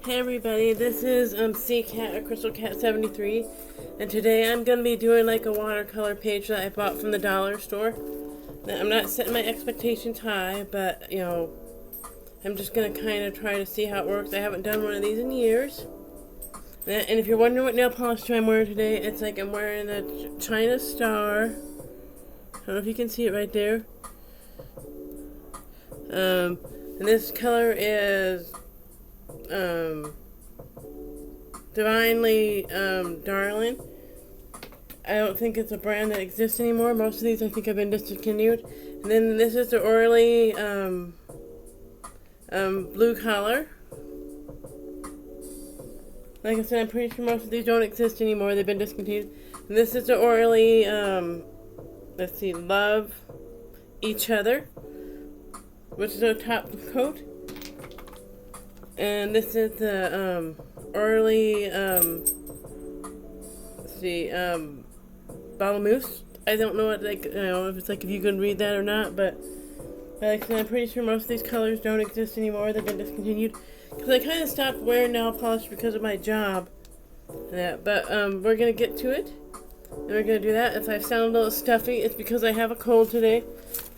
Hey everybody, this is C Cat or Crystal Cat 73, and today I'm gonna be doing like a watercolor page that I bought from the dollar store. Now, I'm not setting my expectations high, but I'm just gonna kind of try to see how it works. I haven't done one of these in years. And if you're wondering what nail polish I'm wearing today, it's like I'm wearing a China Star. I don't know if you can see it right there. And this color is Divinely Darling. I don't think it's a brand that exists anymore. Most of these I think have been discontinued. And then this is the Orly blue color. Like I said, I'm pretty sure most of these don't exist anymore. They've been discontinued. And this is the Orly, let's see, Love Each Other, which is a top coat. And this is the Orly, let's see, Balamousse. I don't know what, like, if it's like if you can read that or not, but like I said, I'm pretty sure most of these colors don't exist anymore. They've been discontinued. Because I kind of stopped wearing nail polish because of my job. But we're going to get to it. And we're going to do that. If I sound a little stuffy, it's because I have a cold today.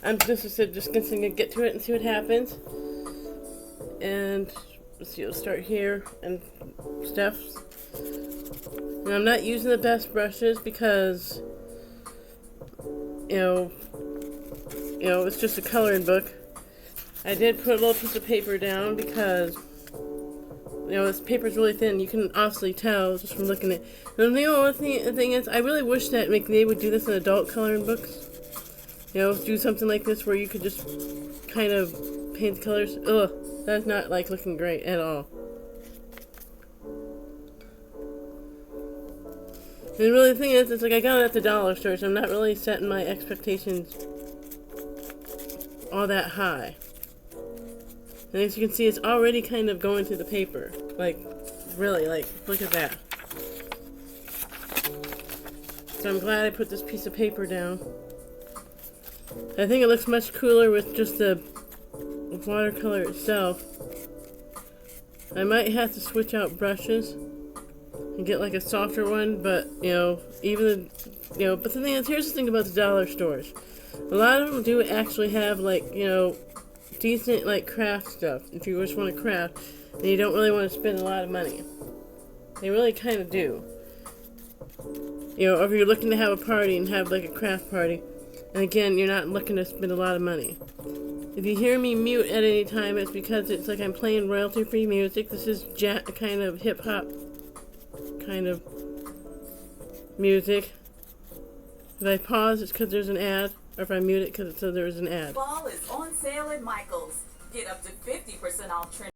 I'm just going to get to it and see what happens. And let's see, we'll start here and stuff. And I'm not using the best brushes because, it's just a coloring book. I did put a little piece of paper down because, this paper's really thin. You can obviously tell just from looking at it. And the thing is, I really wish that they would do this in adult coloring books. Do something like this where you could just kind of paint the colors. Ugh, that's not like looking great at all. And really the thing is, it's like I got it at the dollar store, so I'm not really setting my expectations all that high. And as you can see, it's already kind of going through the paper. Like, really, like, look at that. So I'm glad I put this piece of paper down. I think it looks much cooler with just the watercolor itself. I might have to switch out brushes and get like a softer one, but, but the thing is, here's the thing about the dollar stores. A lot of them do actually have, like, decent, like, craft stuff. If you just want to craft and you don't really want to spend a lot of money. They really kind of do. Or if you're looking to have a party and have, like, a craft party. And again, you're not looking to spend a lot of money. If you hear me mute at any time, it's because it's like I'm playing royalty-free music. This is kind of hip-hop kind of music. If I pause, it's because there's an ad. Or if I mute it because it says there is an ad. Fall is on sale at Michael's. Get up to 50% off trend.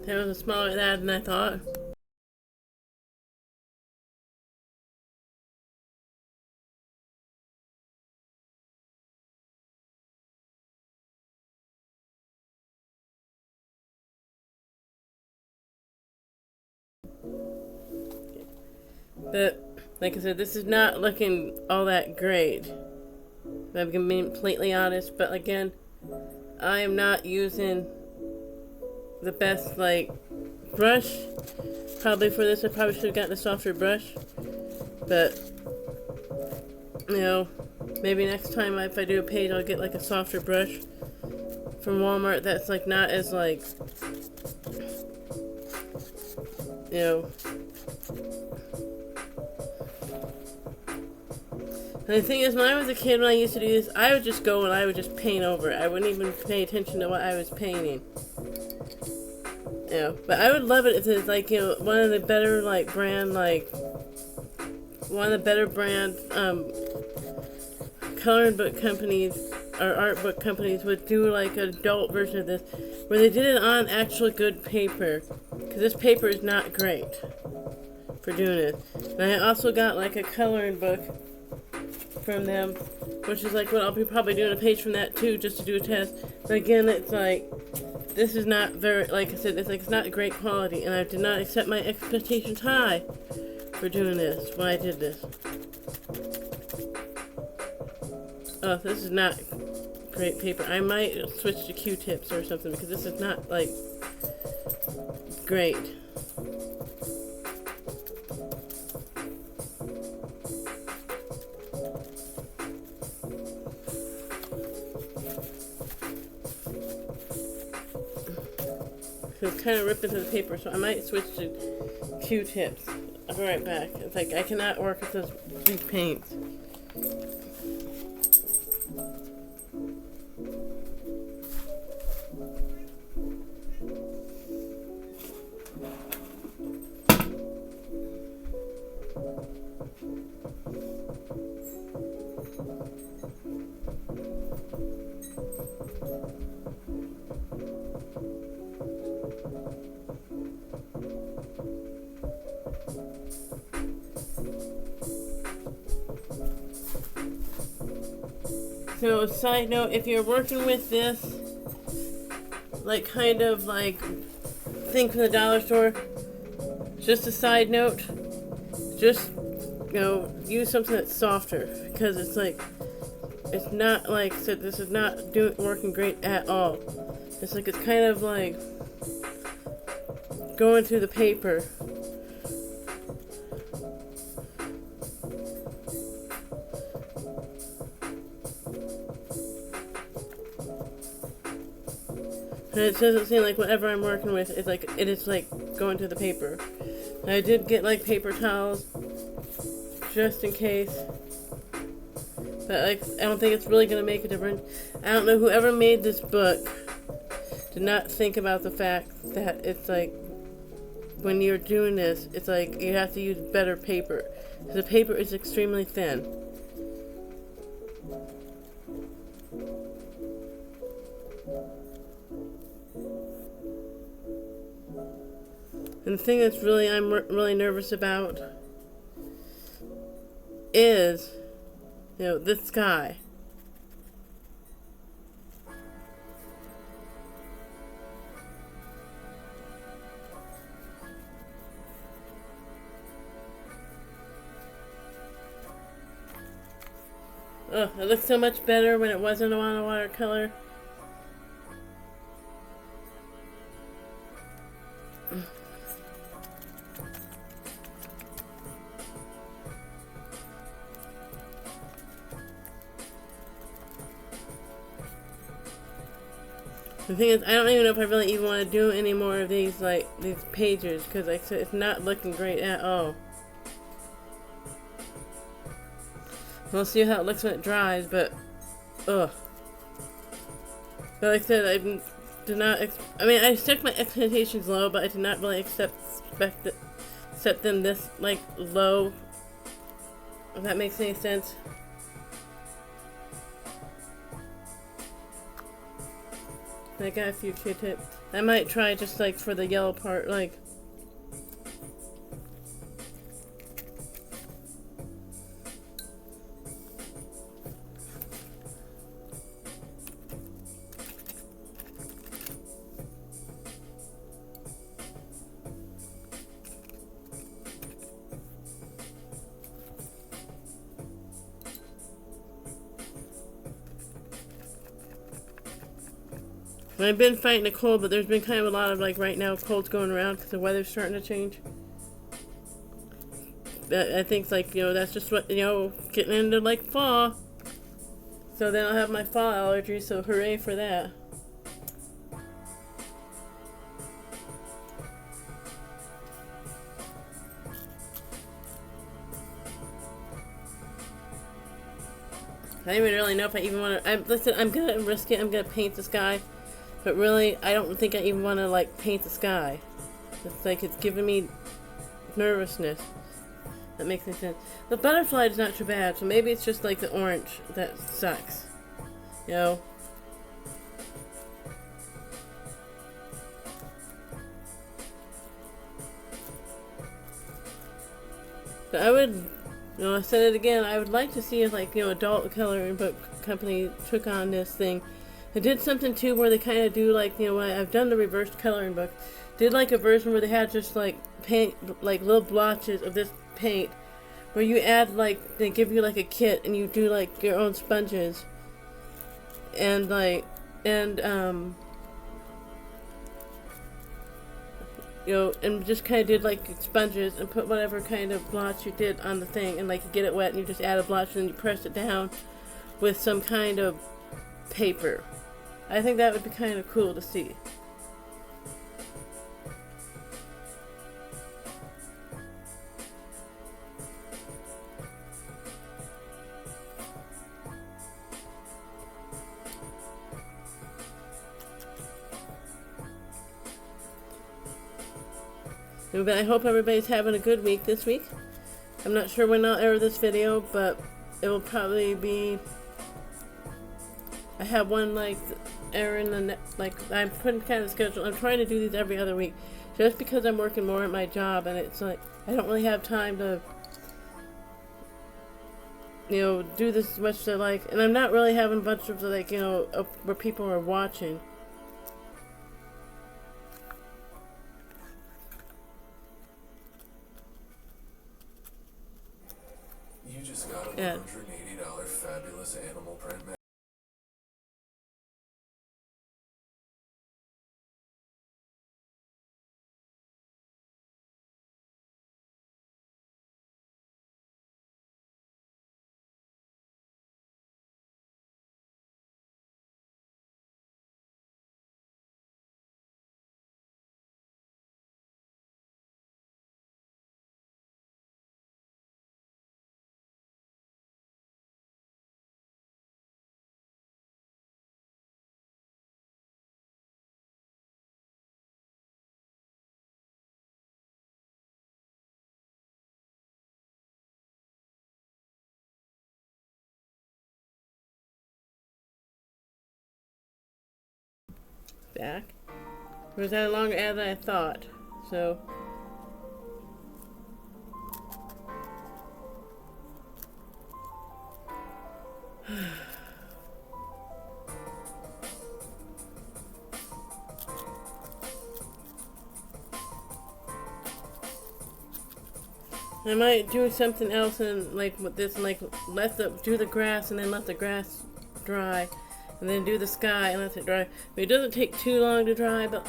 That was a smaller ad than I thought. But, like I said, this is not looking all that great. I'm going to be completely honest, but again, I am not using the best, like, brush. Probably for this, I probably should have gotten a softer brush. But, maybe next time if I do a page, I'll get, like, a softer brush from Walmart that's, like, not as, like, And the thing is, when I was a kid, when I used to do this, I would just go and I would just paint over it. I wouldn't even pay attention to what I was painting. But I would love it if it's like, one of the better, like, brand, like, one of the better brand, coloring book companies, or art book companies would do, like, an adult version of this, where they did it on actual good paper. Because this paper is not great for doing it. And I also got like a coloring book from them, which is like what I'll be probably doing a page from that too, just to do a test. But again, it's like, this is not very, like I said, it's not great quality, and I did not accept my expectations high for doing this when I did this. Oh, this is not great paper. I might switch to Q-tips or something, because this is not like great. So it's kind of ripped into the paper, so I might switch to Q-tips. I'll be right back. It's like I cannot work with these paints. So, side note, if you're working with this, like, kind of, like, thing from the dollar store, just a side note, just, you know, use something that's softer, because it's, like, it's not, like I said, this is not working great at all. It's, like, it's kind of, like, going through the paper. And it doesn't seem like whatever I'm working with is like, it is like going to the paper. I did get like paper towels, just in case. But like, I don't think it's really going to make a difference. I don't know, whoever made this book did not think about the fact that it's like, when you're doing this, it's like you have to use better paper. The paper is extremely thin. And the thing that's really I'm really nervous about is, you know, this guy. Oh, it looks so much better when it wasn't on a watercolor. The thing is, I don't even know if I really even want to do any more of these, like, these pages, because like I said, it's not looking great at all. We'll see how it looks when it dries, but, ugh. But like I said, I did not, I mean, I stuck my expectations low, but I did not really set them this, like, low, if that makes any sense. I got a few Q-tips. I might try just like for the yellow part, like. I've been fighting a cold, but there's been kind of a lot of, like, right now, colds going around because the weather's starting to change. But I think, like, you know, that's just what, you know, getting into, like, fall. So then I'll have my fall allergy, so hooray for that. I don't even really know if I even want to. Listen, I'm gonna risk it. I'm gonna paint the sky. But really, I don't think I even want to, like, paint the sky. It's like, it's giving me nervousness. That makes any sense. The butterfly is not too bad, so maybe it's just, like, the orange that sucks. You know? I would, I said it again, I would like to see if, like, adult coloring book company took on this thing. They did something too where they kind of do, like, I've done the reversed coloring book. Did like a version where they had just like paint, like little blotches of this paint, where you add, like, they give you like a kit and you do like your own sponges. And like, and and just kind of did like sponges and put whatever kind of blotch you did on the thing, and like you get it wet and you just add a blotch and you press it down with some kind of paper. I think that would be kind of cool to see. But I hope everybody's having a good week this week. I'm not sure when I'll air this video, but it will probably be. I have one like airing the I'm putting kind of schedule. I'm trying to do these every other week, just because I'm working more at my job, and it's like I don't really have time to do this as much as I like, and I'm not really having a bunch of like where people are watching. You just got a $180 fabulous animal print mag. Back. It was that a longer ad than I thought. So. I might do something else and like with this, like do the grass and then let the grass dry, and then do the sky and let it dry. I mean, it doesn't take too long to dry, but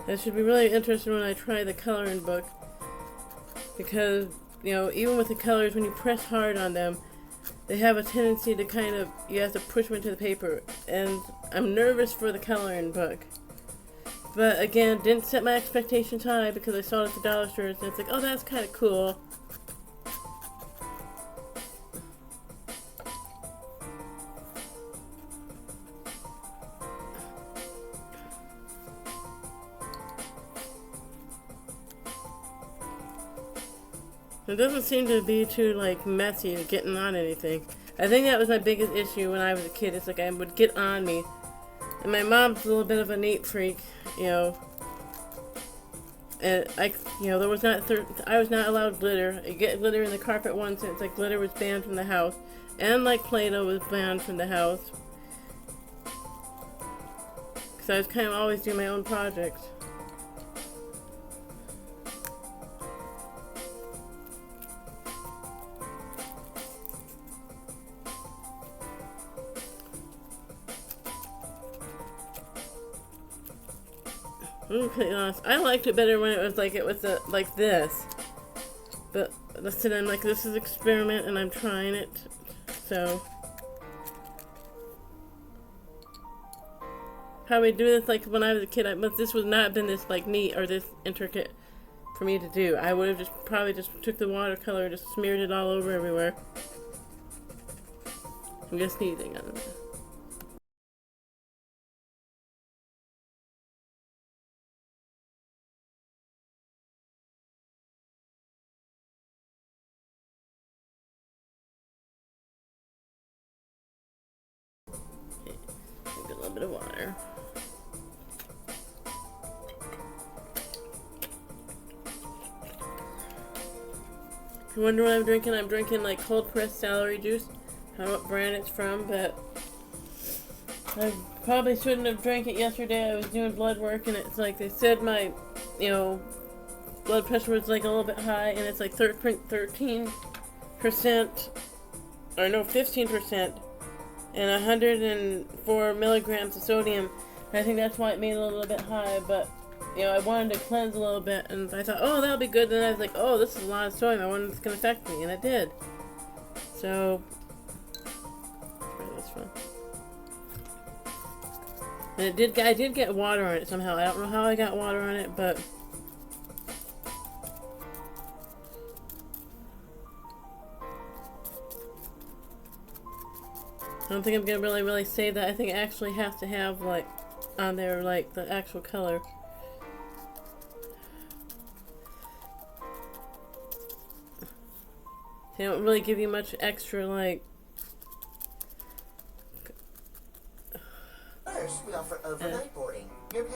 that should be really interesting when I try the coloring book, because even with the colors, when you press hard on them, they have a tendency to kind of, you have to push them into the paper, and I'm nervous for the coloring book. But again, didn't set my expectations high because I saw it at the dollar store, and it's like, oh, that's kind of cool. It doesn't seem to be too like messy to getting on anything. I think that was my biggest issue when I was a kid. It's like I would get on me. And my mom's a little bit of a neat freak, and I was not allowed glitter. You get glitter in the carpet once, and it's like glitter was banned from the house, and like Play-Doh was banned from the house. Because I was kind of always doing my own projects. I'm completely honest. I liked it better when it was like like this. But listen, I'm like, this is an experiment and I'm trying it. So probably do this like when I was a kid, but this would not have been this like neat or this intricate for me to do. I would have probably just took the watercolor, just smeared it all over everywhere. I'm just sneezing on it. A little bit of water. You wonder what I'm drinking? I'm drinking like cold pressed celery juice. I don't know what brand it's from, but I probably shouldn't have drank it yesterday. I was doing blood work, and it's like they said my, blood pressure was like a little bit high, and it's like 13%, or no, 15%, and 104 milligrams of sodium. And I think that's why it made it a little bit high, but I wanted to cleanse a little bit, and I thought, oh, that'll be good. Then I was like, oh, this is a lot of sodium. I wonder if it's going to affect me, and it did. So, try this one. And I did get water on it somehow. I don't know how I got water on it, but I don't think I'm gonna really save that. I think I actually have to have like on there like the actual color. They don't really give you much extra like. First, we offer overnight boarding. Your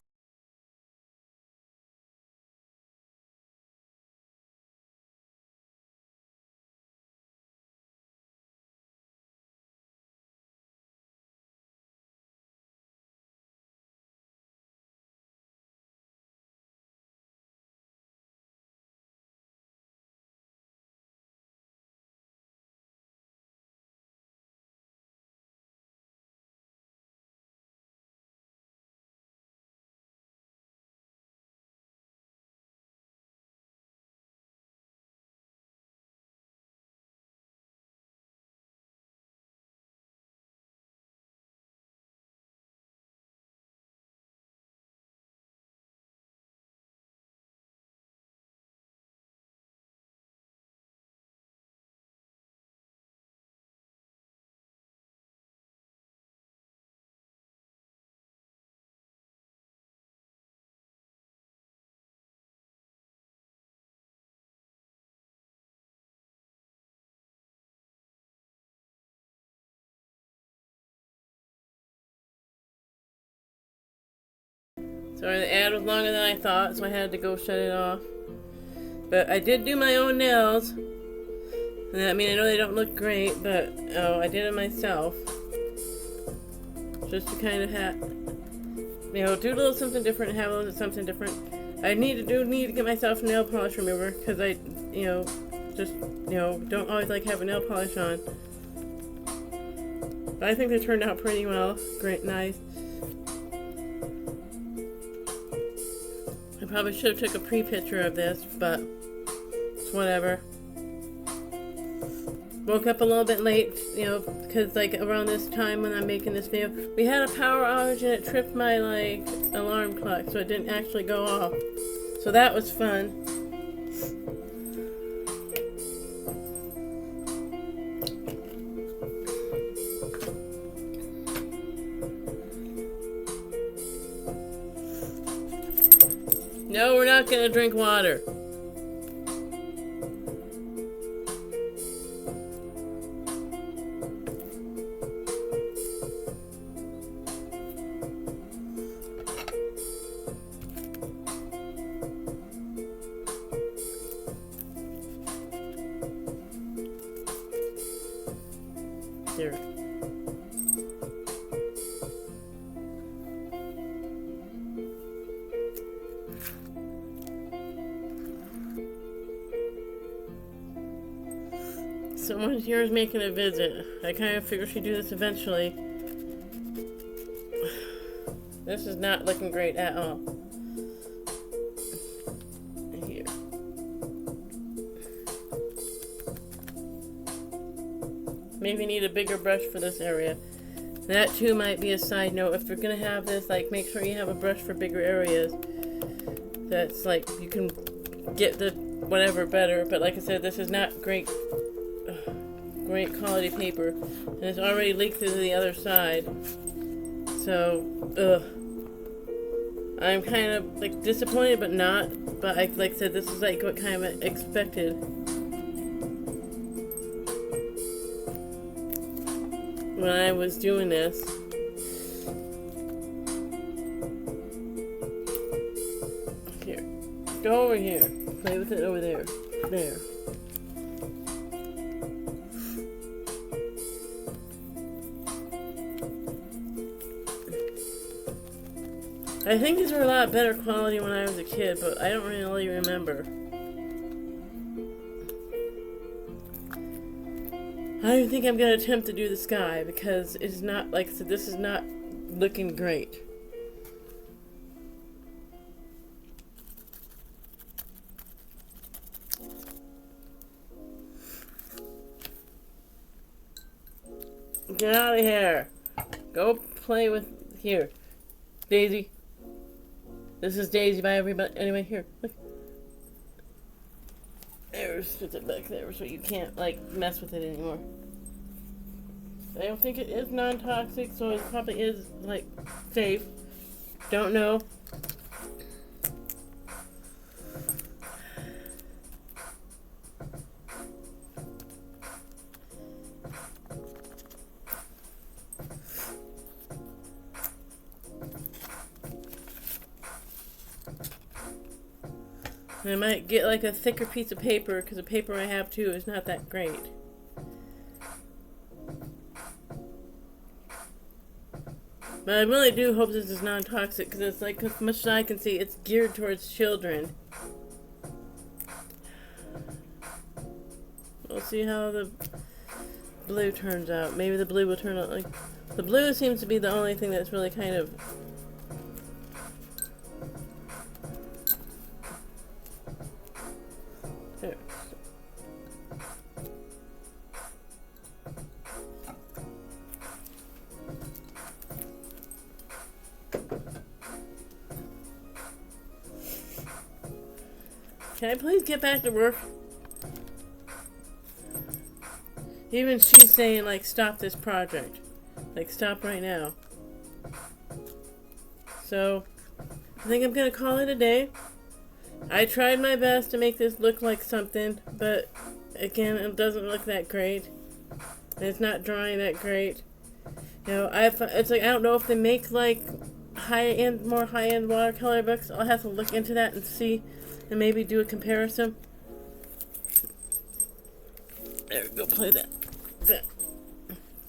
Sorry, the ad was longer than I thought, so I had to go shut it off. But I did do my own nails. And I mean, I know they don't look great, but I did it myself. Just to kind of do a little something different, have a little something different. I need to get myself nail polish remover, because I, don't always like having nail polish on. But I think they turned out pretty well. Great, nice. I probably should have took a pre-picture of this, but it's whatever. Woke up a little bit late, because like around this time when I'm making this video, we had a power outage and it tripped my like alarm clock, so it didn't actually go off. So that was fun. No, we're not gonna drink water. There. Someone here is making a visit. I kind of figure she'd do this eventually. This is not looking great at all. Here. Maybe need a bigger brush for this area. That too might be a side note. If you're gonna have this, like, make sure you have a brush for bigger areas. That's like, you can get the whatever better. But like I said, this is not great quality paper, and it's already leaked to the other side. So, I'm kind of like disappointed, but not. But like I said, this is like what kind of expected. When I was doing this. Here. Go over here. Play with it over there. There. I think these were a lot better quality when I was a kid, but I don't really remember. I don't even think I'm going to attempt to do the sky because it's not, like I said, this is not looking great. Get out of here. Go play with, here. Daisy. This is Daisy by everybody. Anyway, here, look. There's it back there so you can't, like, mess with it anymore. I don't think it is non-toxic, so it probably is, like, safe. Don't know. I might get like a thicker piece of paper because the paper I have too is not that great. But I really do hope this is non-toxic because it's like, as much as I can see, it's geared towards children. We'll see how the blue turns out. Maybe the blue will turn out like... The blue seems to be the only thing that's really kind of... There. Can I please get back to work? Even she's saying, like, stop this project. Like, stop right now. So, I think I'm gonna call it a day. I tried my best to make this look like something, but again, it doesn't look that great. And it's not drawing that great. You know, it's like, I don't know if they make, like, more high-end watercolor books. I'll have to look into that and see, and maybe do a comparison. There, go play that.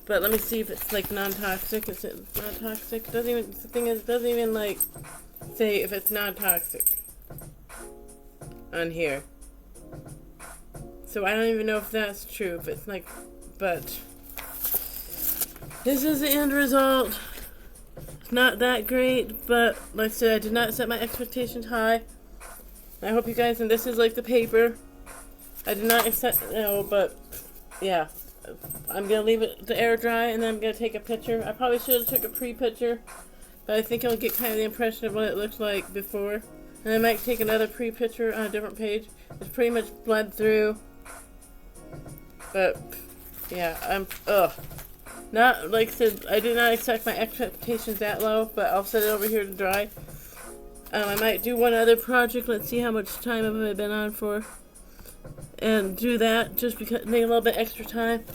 But let me see if it's like non-toxic. Is it non-toxic? Doesn't even, the thing is, it doesn't even like say if it's non-toxic on here. So I don't even know if that's true. If it's like, but this is the end result. It's not that great, but like I said, I did not set my expectations high. I hope you guys, and this is like the paper. I did not accept, no, but yeah. I'm going to leave it to air dry, and then I'm going to take a picture. I probably should have took a pre-picture, but I think I'll get kind of the impression of what it looked like before. And I might take another pre-picture on a different page. It's pretty much bled through. But, yeah, not, like I said, I did not expect my expectations that low, but I'll set it over here to dry. I might do one other project. Let's see how much time have I been on for. And do that just because, make a little bit extra time.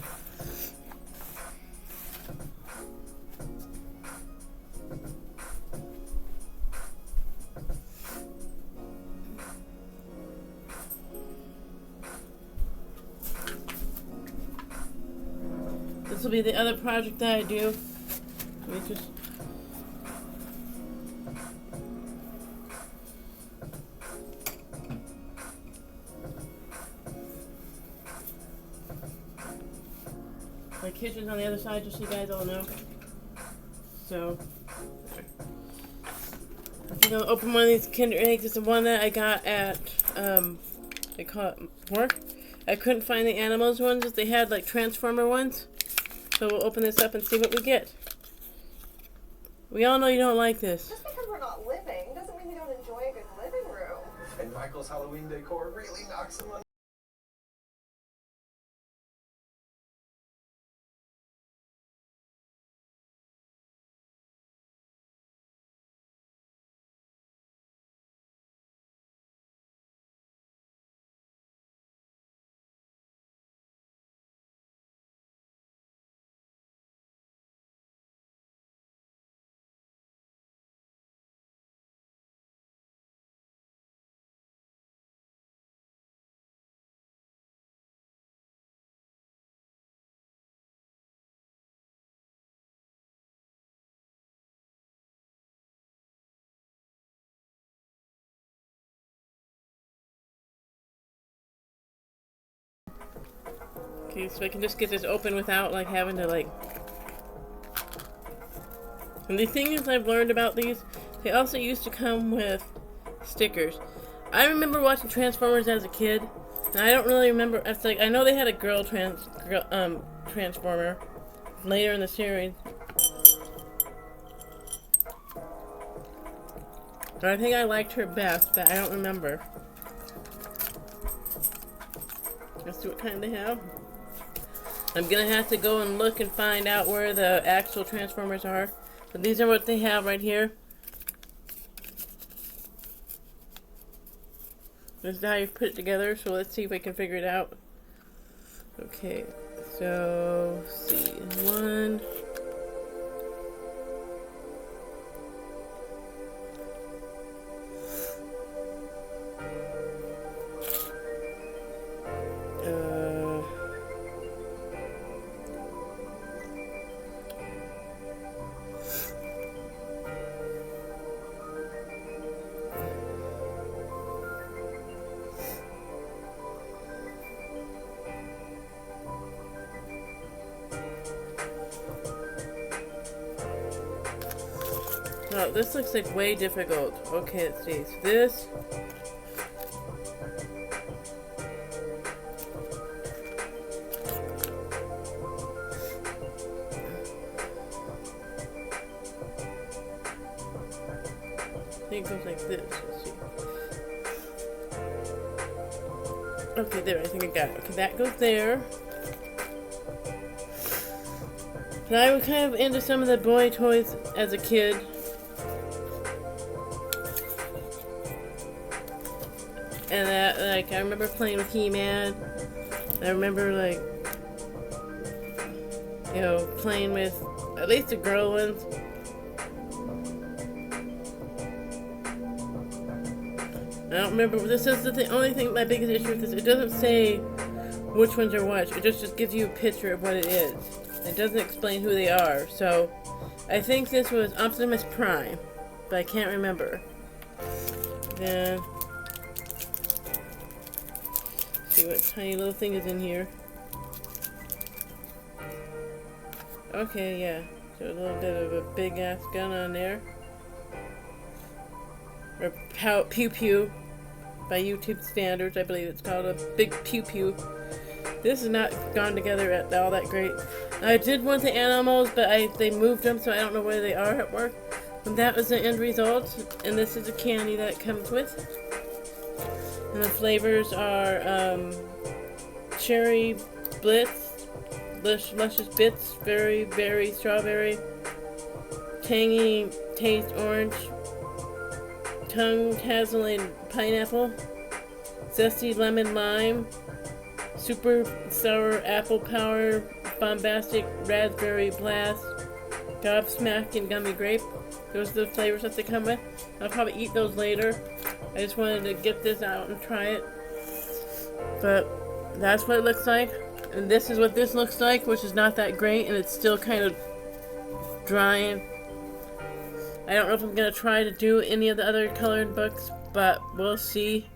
This will be the other project that I do. Let me just... My kitchen's on the other side, just so you guys all know. So, I think I'll open one of these Kinder Eggs. It's the one that I got at, they call it work. I couldn't find the animals ones. They had like Transformer ones. So we'll open this up and see what we get. We all know you don't like this. Just because we're not living doesn't mean we don't enjoy a good living room. And Michael's Halloween decor really knocks him on Okay, so I can just get this open without like having to like. And the thing is, I've learned about these, they also used to come with stickers. I remember watching Transformers as a kid, and I don't really remember. It's like I know they had a girl Transformer later in the series, but I think I liked her best, but I don't remember. Let's see what kind they have. I'm gonna have to go and look and find out where the actual Transformers are. But these are what they have right here. This is how you put it together, so let's see if we can figure it out. Okay, so let's see. One. Oh, this looks like way difficult. Okay, let's see. So this. I think it goes like this. Let's see. Okay, there. I think I got it. Okay, that goes there. So I was kind of into some of the boy toys as a kid. And that, like, I remember playing with He-Man. I remember, like, you know, playing with at least the girl ones. I don't remember. This is the only thing, my biggest issue with this. It doesn't say which ones are what. It just gives you a picture of what it is. It doesn't explain who they are. So, I think this was Optimus Prime. But I can't remember. Then. See what tiny little thing is in here. Okay, yeah. So a little bit of a big ass gun on there. Or pew pew. By YouTube standards, I believe it's called a big pew pew. This is not gone together at all that great. I did want the animals, but they moved them, so I don't know where they are at work. And that was the end result. And this is the candy that it comes with. And the flavors are cherry blitz, luscious bits, very berry, strawberry, tangy taste orange, tongue hazelnut pineapple, zesty lemon lime, super sour apple power, bombastic raspberry blast, gobsmack, and gummy grape. Those are the flavors that they come with. I'll probably eat those later. I just wanted to get this out and try it. But that's what it looks like. And this is what this looks like, which is not that great, and it's still kind of drying. I don't know if I'm going to try to do any of the other colored books, but we'll see.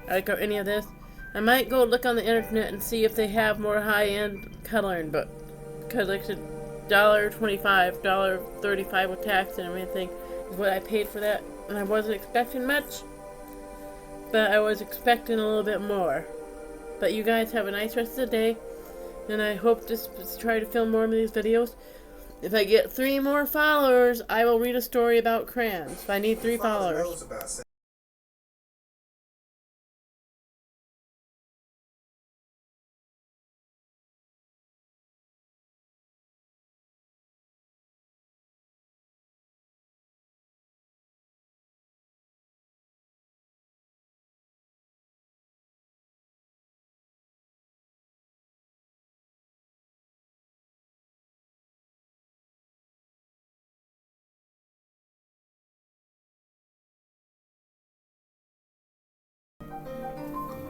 Like, or any of this. I might go look on the internet and see if they have more high-end coloring books. Because like I said, $1.25, $1.35 with tax and everything is what I paid for that. And I wasn't expecting much, but I was expecting a little bit more. But you guys have a nice rest of the day, and I hope to try to film more of these videos. If I get 3 more followers, I will read a story about crayons. If I need 3 followers.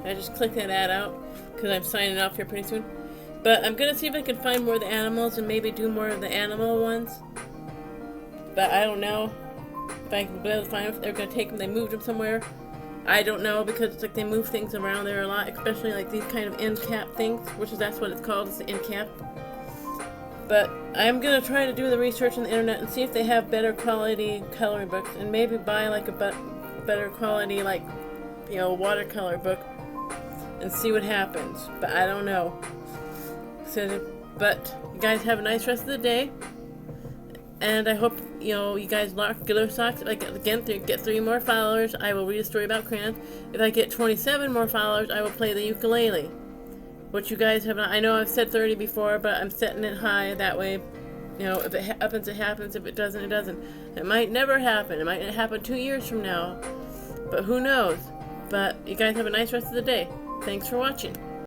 I just clicked that ad out because I'm signing off here pretty soon. But I'm going to see if I can find more of the animals and maybe do more of the animal ones. But I don't know if I can be able to find them. If they're going to take them, they moved them somewhere. I don't know, because it's like they move things around there a lot, especially like these kind of end cap things, which is that's what it's called, it's the end cap. But I'm gonna try to do the research on the internet and see if they have better quality coloring books, and maybe buy like a better quality, like, you know, watercolor book, and see what happens. But I don't know. But you guys have a nice rest of the day, and I hope, you know, you guys lock Glitter Socks. If I get 3 more followers, I will read a story about crayons. If I get 27 more followers, I will play the ukulele. Which you guys have not. I know I've said 30 before, but I'm setting it high. That way, you know, if it happens, it happens. If it doesn't, it doesn't. It might never happen. It might happen 2 years from now. But who knows? But you guys have a nice rest of the day. Thanks for watching.